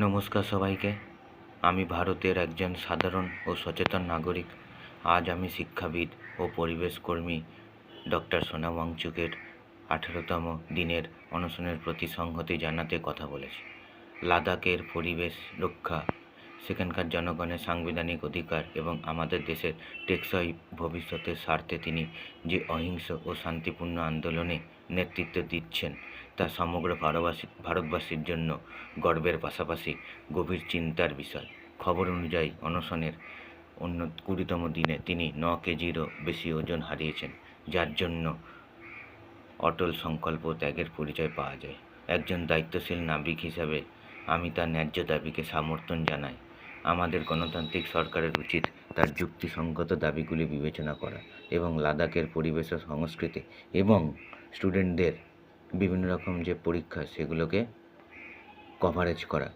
নমস্কার সবাইকে। আমি ভারতের একজন সাধারণ ও সচেতন নাগরিক। আজ আমি শিক্ষাবিদ ও পরিবেশ কর্মী ডক্টর সোনাম ওয়াংচুকের 18তম দিনের অনশনের প্রতি সংহতি জানাতে কথা বলেছি। লাদাখের পরিবেশ রক্ষা, সেখানকার জনগণের সাংবিধানিক অধিকার এবং আমাদের দেশের টেকসই ভবিষ্যতের স্বার্থে তিনি যে অহিংস ও শান্তিপূর্ণ আন্দোলনে নেতৃত্ব দিচ্ছেন তা সমগ্র ভারতবাসীর জন্য গর্বের পাশাপাশি গভীর চিন্তার বিষয়। খবর অনুযায়ী অনশনের 20তম দিনে তিনি 9 কেজিরও বেশি ওজন হারিয়েছেন, যার জন্য অটল সংকল্প ত্যাগের পরিচয় পাওয়া যায়। একজন দায়িত্বশীল নাবিক হিসাবে আমি তার ন্যায্য দাবিকে সমর্থন জানাই। আমাদের গণতান্ত্রিক সরকারের উচিত তার যুক্তিসঙ্গত দাবিগুলি বিবেচনা করা এবং লাদাখের পরিবেশ ও সংস্কৃতি এবং স্টুডেন্টদের বিভিন্ন রকম যে পরীক্ষা সেগুলোকে কভারেজ করা,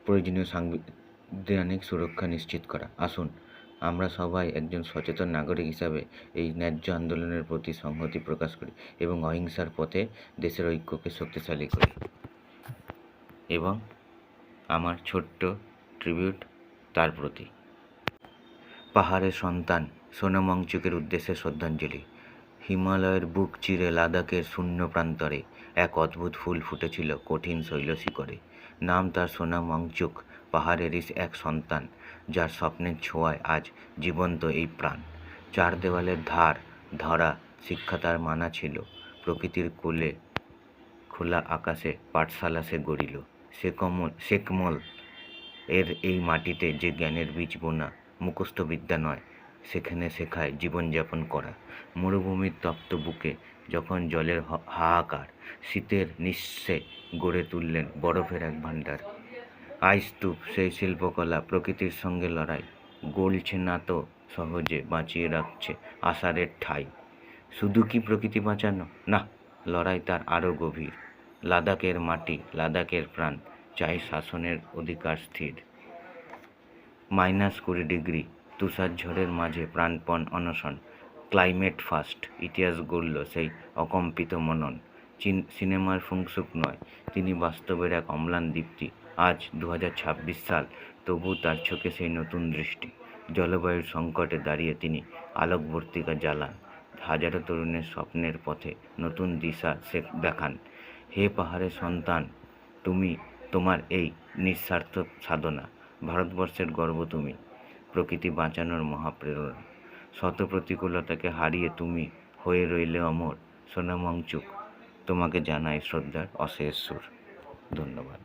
প্রয়োজনীয় সাংবিধানিক সুরক্ষা নিশ্চিত করা। আসুন আমরা সবাই একজন সচেতন নাগরিক হিসাবে এই ন্যায্য আন্দোলনের প্রতি সংহতি প্রকাশ করি এবং অহিংসার পথে দেশের ঐক্যকে শক্তিশালী করি। এবং আমার ছোট্ট ট্রিবিউট তার প্রতি। পাহাড়ের সন্তান সোনাম ওয়াংচুকের উদ্দেশ্যে শ্রদ্ধাঞ্জলি। হিমালয়ের বুক চিরে লাদাখের শূন্য প্রান্তরে এক অদ্ভুত ফুল ফুটেছিল কঠিন শৈলশিখরে। নাম তার সোনাম ওয়াংচুক, পাহাড়েরই এক সন্তান যার স্বপ্নের ছোঁয়ায় আজ জীবন্ত এই প্রাণ। চার দেওয়ালের ধার ধরা শিক্ষা তার মানা ছিল, প্রকৃতির কোলে খোলা আকাশে পাঠশালা সে গড়িল। শেকমল এর এই মাটিতে যে জ্ঞানের বীজ বোনা, মুখস্থ বিদ্যা নয়, সেখানে শেখায় জীবনযাপন করা। মরুভূমির তপ্ত বুকে যখন জলের হাহাকার, শীতের নিঃশ্বে গড়ে তুললেন বরফের এক ভাণ্ডার। আইস্তূপ সেই শিল্পকলা প্রকৃতির সঙ্গে লড়াই, গলছে না তো সহজে, বাঁচিয়ে রাখছে আষাঢ়ের ঠাই। শুধু কি প্রকৃতি বাঁচানো? না, লড়াই তার আরও গভীর। লাদাখের মাটি, লাদাখের প্রাণ চাই শাসনের অধিকার স্থির। -20 ডিগ্রি তুষার ঝড়ের মাঝে প্রাণপণ অনশন, ক্লাইমেট ফাস্ট ইতিহাস গড়ল সেই অকম্পিত মনন। সিনেমার ফুংসুক নয়, তিনি বাস্তবের এক অম্লান দীপ্তি। আজ 2026 সাল, তবু তার চোখে সেই নতুন দৃষ্টি। জলবায়ুর সংকটে দাঁড়িয়ে তিনি আলোকবর্তিকা জ্বালান, হাজারো তরুণের স্বপ্নের পথে নতুন দিশা দেখান। হে পাহাড়ের সন্তান, তোমার এই নিঃস্বার্থ সাধনা ভারতবর্ষের গর্ব। তুমি প্রকৃতি বাঁচানোর মহাপ্রেরণা। শত প্রতিকূলতাকে হারিয়ে তুমি হয়ে রইলে অমর। সোনাম ওয়াংচুক, তোমাকে জানাই শ্রদ্ধার অশেষ সুর। ধন্যবাদ।